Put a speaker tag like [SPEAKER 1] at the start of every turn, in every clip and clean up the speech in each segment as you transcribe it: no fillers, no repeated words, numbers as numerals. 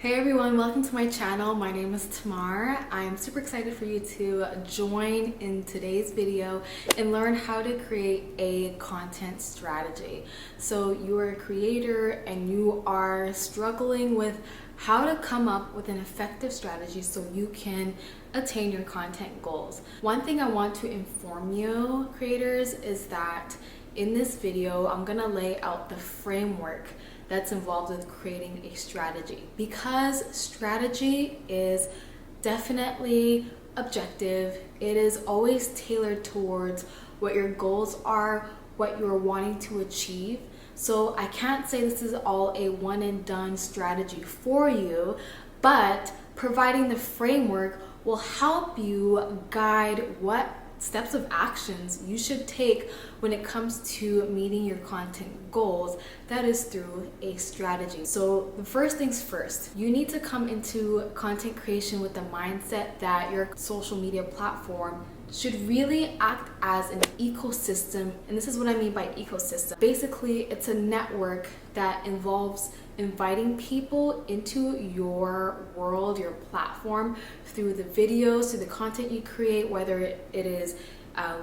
[SPEAKER 1] Hey everyone, welcome to my channel. My name is Tamar. I'm super excited for you to join in today's video and learn how to create a content strategy. So you're a creator and you are struggling with how to come up with an effective strategy so you can attain your content goals. One thing I want to inform you creators is that in this video, I'm gonna lay out the framework that's involved with creating a strategy, because strategy is definitely objective. It is always tailored towards what your goals are, what you're wanting to achieve. So I can't say this is all a one and done strategy for you, but providing the framework will help you guide what steps of actions you should take when it comes to meeting your content goals. That is through a strategy. So the first things first, you need to come into content creation with the mindset that your social media platform should really act as an ecosystem. And this is what I mean by ecosystem. Basically, it's a network that involves inviting people into your world, your platform, through the videos, through the content you create, whether it is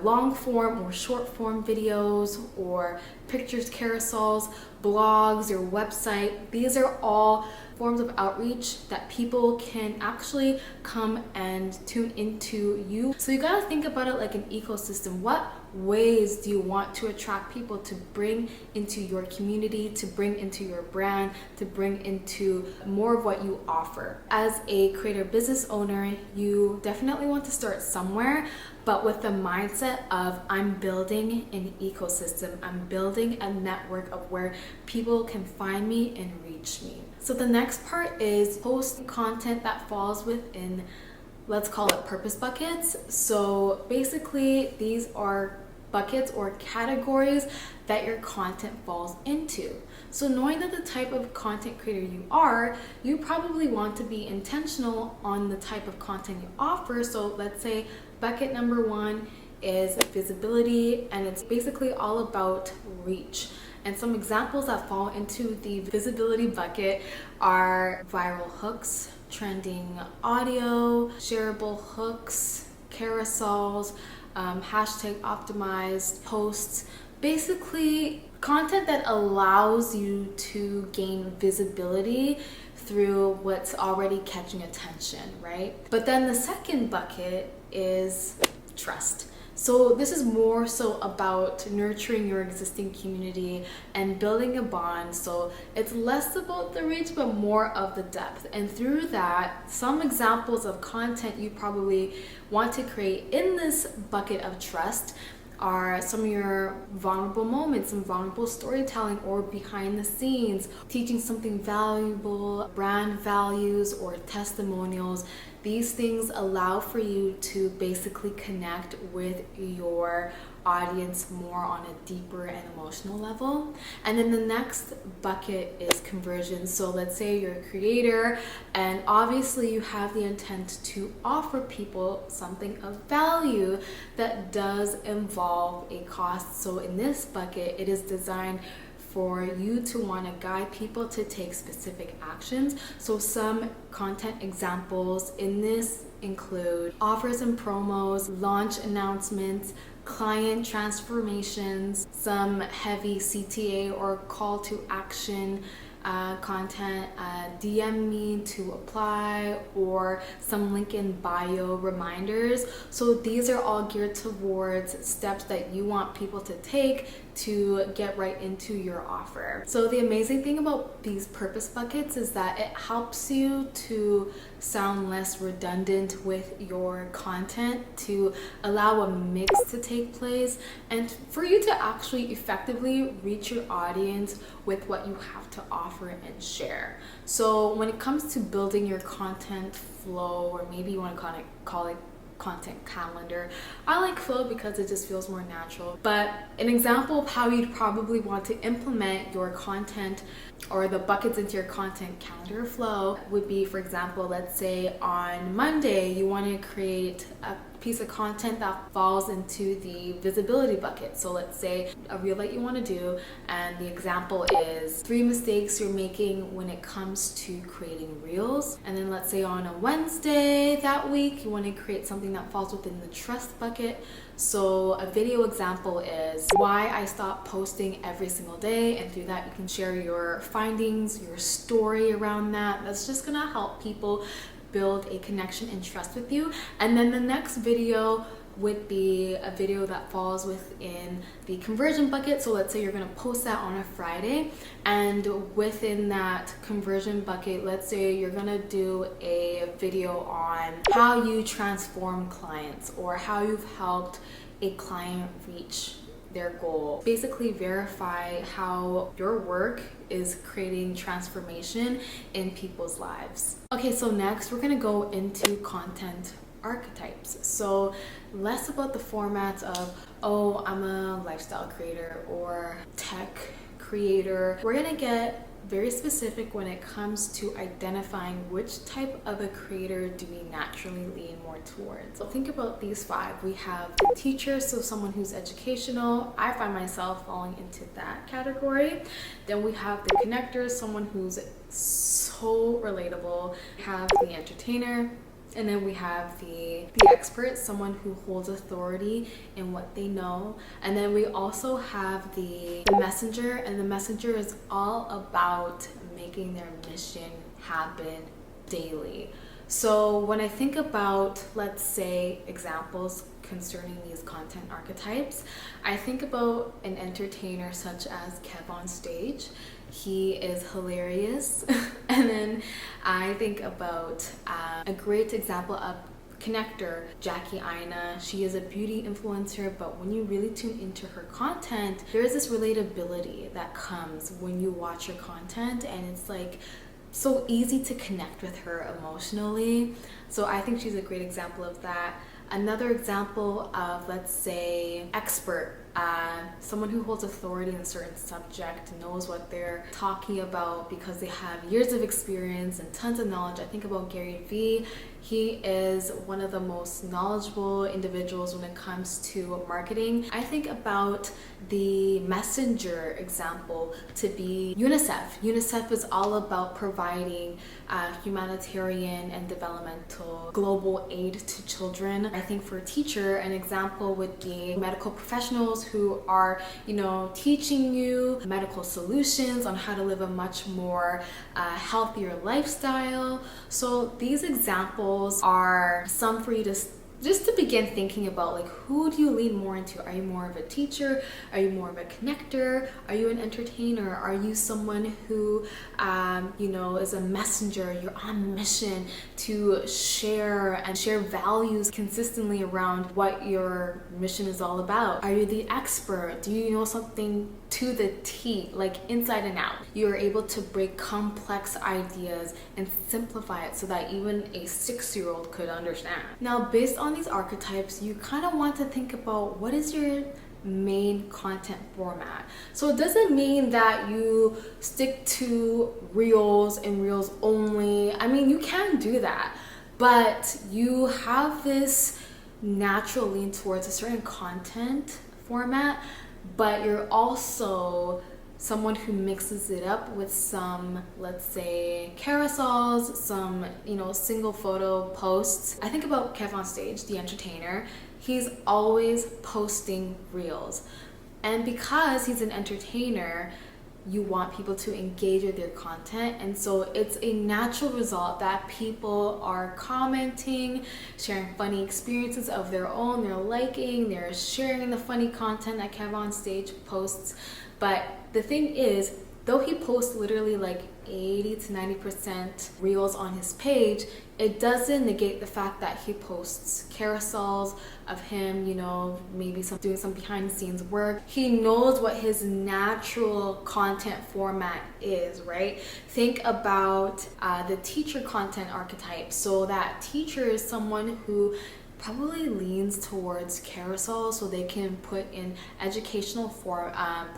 [SPEAKER 1] long form or short form videos or pictures, carousels, blogs, your website. These are all forms of outreach that people can actually come and tune into you. So you gotta think about it like an ecosystem. What ways do you want to attract people to bring into your community, to bring into your brand, to bring into more of what you offer? As a creator business owner, you definitely want to start somewhere, but with the mindset of I'm building an ecosystem, I'm building a network of where people can find me and reach me. So the next part is post content that falls within, let's call it purpose buckets. So basically these are buckets or categories that your content falls into. So knowing that the type of content creator you are, you probably want to be intentional on the type of content you offer. So let's say bucket number one is visibility, and it's basically all about reach. And some examples that fall into the visibility bucket are viral hooks, trending audio, shareable hooks, carousels, hashtag optimized posts. Basically, content that allows you to gain visibility through what's already catching attention, right? But then the second bucket is trust. So this is more so about nurturing your existing community and building a bond. So it's less about the reach, but more of the depth. And through that, some examples of content you probably want to create in this bucket of trust are some of your vulnerable moments, some vulnerable storytelling or behind the scenes, teaching something valuable, brand values or testimonials. These things allow for you to basically connect with your audience more on a deeper and emotional level. And then the next bucket is conversion. So let's say you're a creator and obviously you have the intent to offer people something of value that does involve a cost. So in this bucket, it is designed for you to want to guide people to take specific actions. So some content examples in this include offers and promos, launch announcements, client transformations, some heavy CTA or call to action content, DM me to apply, or some link in bio reminders. So these are all geared towards steps that you want people to take to get right into your offer. So the amazing thing about these purpose buckets is that it helps you to sound less redundant with your content, to allow a mix to take place, and for you to actually effectively reach your audience with what you have to offer and share. So when it comes to building your content flow, or maybe you want to call it content calendar. I like flow because it just feels more natural. But an example of how you'd probably want to implement your content or the buckets into your content calendar flow would be, for example, let's say on Monday you want to create a piece of content that falls into the visibility bucket. So let's say a reel that you want to do, and the example is 3 mistakes you're making when it comes to creating reels. And then let's say on a Wednesday that week, you want to create something that falls within the trust bucket. So a video example is why I stopped posting every single day, and through that you can share your findings, your story around that. That's just gonna help people build a connection and trust with you. And then the next video would be a video that falls within the conversion bucket. So let's say you're going to post that on a Friday, and within that conversion bucket, let's say you're going to do a video on how you transform clients or how you've helped a client reach their goal. Basically verify how your work is creating transformation in people's lives. Okay, so next we're gonna go into content archetypes. So less about the formats of, oh, I'm a lifestyle creator or tech creator. We're gonna get very specific when it comes to identifying which type of a creator do we naturally lean more towards. So think about these 5. We have the teacher, so someone who's educational. I find myself falling into that category. Then we have the connector, someone who's so relatable. We have the entertainer. And then we have the expert, someone who holds authority in what they know. And then we also have the messenger, and the messenger is all about making their mission happen daily. So when I think about, let's say, examples concerning these content archetypes, I think about an entertainer such as KevOnStage. He is hilarious. And then I think about a great example of connector, Jackie Aina. She is a beauty influencer, but when you really tune into her content, there is this relatability that comes when you watch her content, and it's like so easy to connect with her emotionally. So I think she's a great example of that. Another example of, let's say, expert, someone who holds authority in a certain subject, knows what they're talking about because they have years of experience and tons of knowledge. I think about Gary Vee. He is one of the most knowledgeable individuals when it comes to marketing. I think about the messenger example to be UNICEF. UNICEF is all about providing humanitarian and developmental global aid to children. I think for a teacher, an example would be medical professionals who are, teaching you medical solutions on how to live a much more healthier lifestyle. So these examples are some for you to just to begin thinking about, like, who do you lean more into? Are you more of a teacher? Are you more of a connector? Are you an entertainer? Are you someone who, is a messenger? You're on mission to share values consistently around what your mission is all about. Are you the expert? Do you know something to the T, like inside and out? You're able to break complex ideas and simplify it so that even a 6-year-old could understand. Now, based on these archetypes, you kind of want to think about what is your main content format. So it doesn't mean that you stick to reels and reels only. I mean, you can do that, but you have this natural lean towards a certain content format, but you're also someone who mixes it up with some, let's say, carousels, some, single photo posts. I think about KevOnStage, the entertainer. He's always posting reels. And because he's an entertainer, you want people to engage with your content, and so it's a natural result that people are commenting, sharing funny experiences of their own, they're liking, they're sharing the funny content that KevOnStage posts. But the thing is, though he posts literally like 80 to 90% reels on his page, it doesn't negate the fact that he posts carousels of him, maybe doing some behind the scenes work. He knows what his natural content format is, right? Think about the teacher content archetype. So that teacher is someone who probably leans towards carousel, so they can put in educational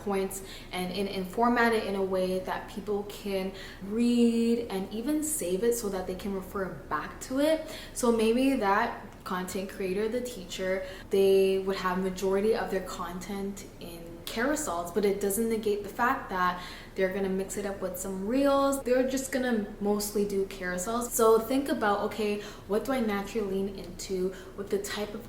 [SPEAKER 1] points and format it in a way that people can read and even save it so that they can refer back to it. So maybe that content creator, the teacher, they would have majority of their content in carousels, but it doesn't negate the fact that they're gonna mix it up with some reels. They're just gonna mostly do carousels. So think about, okay, what do I naturally lean into with the type of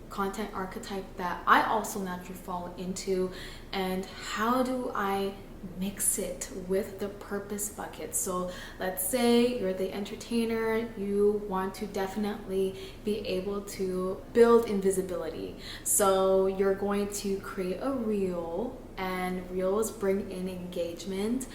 [SPEAKER 1] content archetype that I also naturally fall into, and how do I mix it with the purpose bucket? So let's say you're the entertainer, you want to definitely be able to build invisibility. So you're going to create a reel, and reels bring in engagement.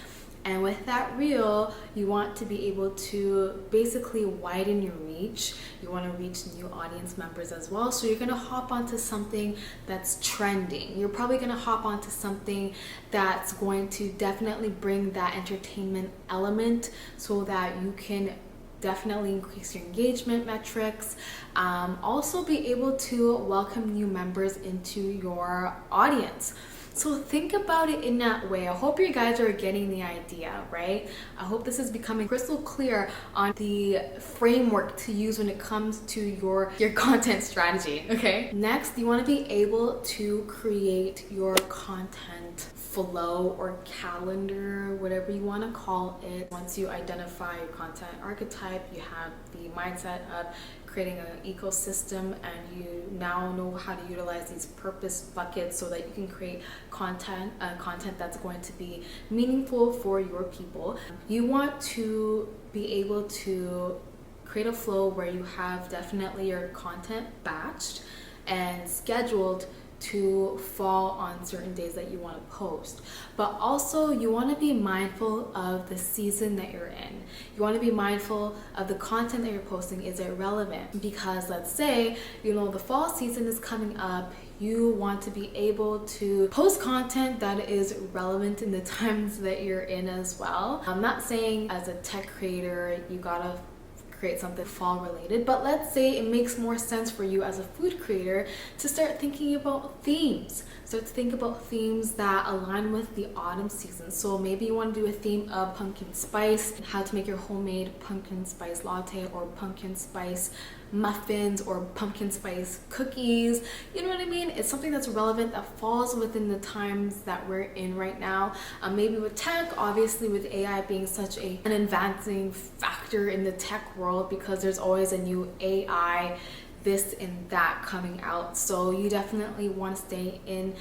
[SPEAKER 1] And with that reel, you want to be able to basically widen your reach. You want to reach new audience members as well. So you're going to hop onto something that's trending. You're probably going to hop onto something that's going to definitely bring that entertainment element so that you can definitely increase your engagement metrics. Also be able to welcome new members into your audience. So think about it in that way. I hope you guys are getting the idea, right? I hope this is becoming crystal clear on the framework to use when it comes to your content strategy, okay? Next, you want to be able to create your content flow or calendar, whatever you want to call it. Once you identify your content archetype, you have the mindset of creating an ecosystem, and you now know how to utilize these purpose buckets so that you can create content that's going to be meaningful for your people. You want to be able to create a flow where you have definitely your content batched and scheduled to fall on certain days that you want to post. But also you want to be mindful of the season that you're in. You want to be mindful of the content that you're posting. Is it relevant? Because let's say, the fall season is coming up. You want to be able to post content that is relevant in the times that you're in as well. I'm not saying as a tech creator, you gotta create something fall related, but let's say it makes more sense for you as a food creator to start thinking about themes. Start to think about themes that align with the autumn season. So maybe you want to do a theme of pumpkin spice, how to make your homemade pumpkin spice latte or pumpkin spice muffins or pumpkin spice cookies. You know what I mean? It's something that's relevant, that falls within the times that we're in right now. Maybe with tech, obviously with AI being such an advancing factor in the tech world, because there's always a new AI this and that coming out. So you definitely want to stay in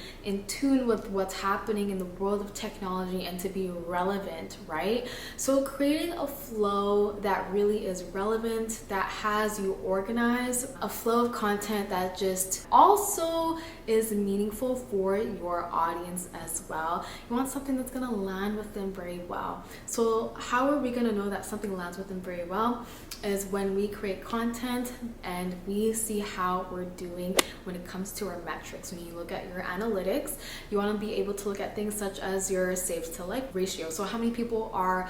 [SPEAKER 1] tune with what's happening in the world of technology and to be relevant, right? So creating a flow that really is relevant, that has you organized, a flow of content that just also is meaningful for your audience as well. You want something that's going to land with them very well. So how are we going to know that something lands with them very well? Is when we create content and we see how we're doing when it comes to our metrics. When you look at your analytics, you want to be able to look at things such as your saves to like ratio. So how many people are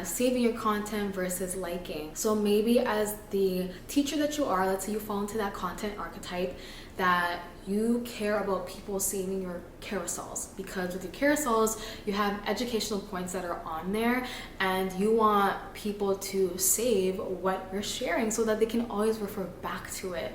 [SPEAKER 1] saving your content versus liking. So maybe as the teacher that you are, let's say you fall into that content archetype, that you care about people saving your carousels, because with your carousels you have educational points that are on there and you want people to save what you're sharing so that they can always refer back to it.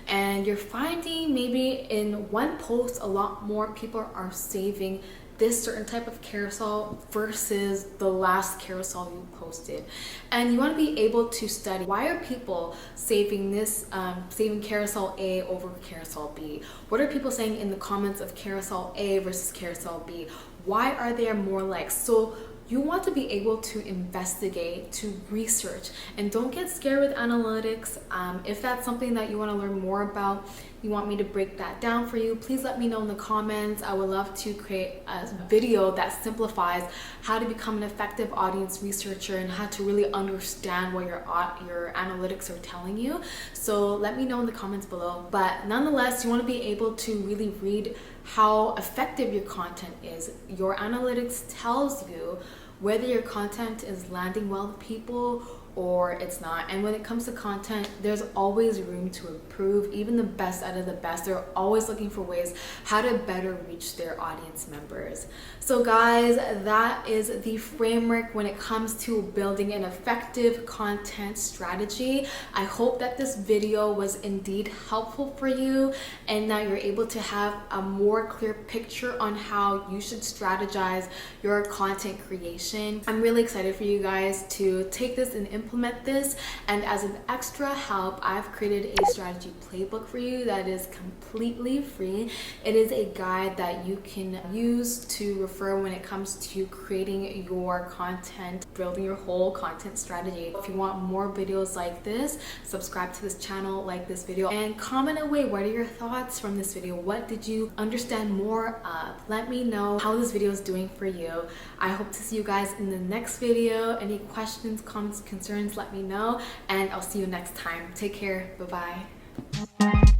[SPEAKER 1] And you're finding maybe in one post a lot more people are saving this certain type of carousel versus the last carousel you posted. And you want to be able to study, why are people saving this, saving carousel A over carousel B? What are people saying in the comments of carousel A versus carousel B? Why are there more likes? So you want to be able to investigate, to research, and don't get scared with analytics. If that's something that you want to learn more about, you want me to break that down for you, please let me know in the comments. I would love to create a video that simplifies how to become an effective audience researcher and how to really understand what your analytics are telling you. So let me know in the comments below. But nonetheless, you want to be able to really read how effective your content is. Your analytics tells you whether your content is landing well with people or it's not. And when it comes to content, there's always room to improve. Even the best out of the best, they're always looking for ways how to better reach their audience members. So guys, that is the framework when it comes to building an effective content strategy. I hope that this video was indeed helpful for you and that you're able to have a more clear picture on how you should strategize your content creation. I'm really excited for you guys to take this and implement this, and as an extra help, I've created a strategy playbook for you that is completely free. It is a guide that you can use to refer when it comes to creating your content, building your whole content strategy. If you want more videos like this, subscribe to this channel, like this video, and comment away what are your thoughts from this video. What did you understand more of? Let me know how this video is doing for you. I hope to see you guys in the next video. Any questions, comments, concerns, let me know, and I'll see you next time. Take care. Bye-bye.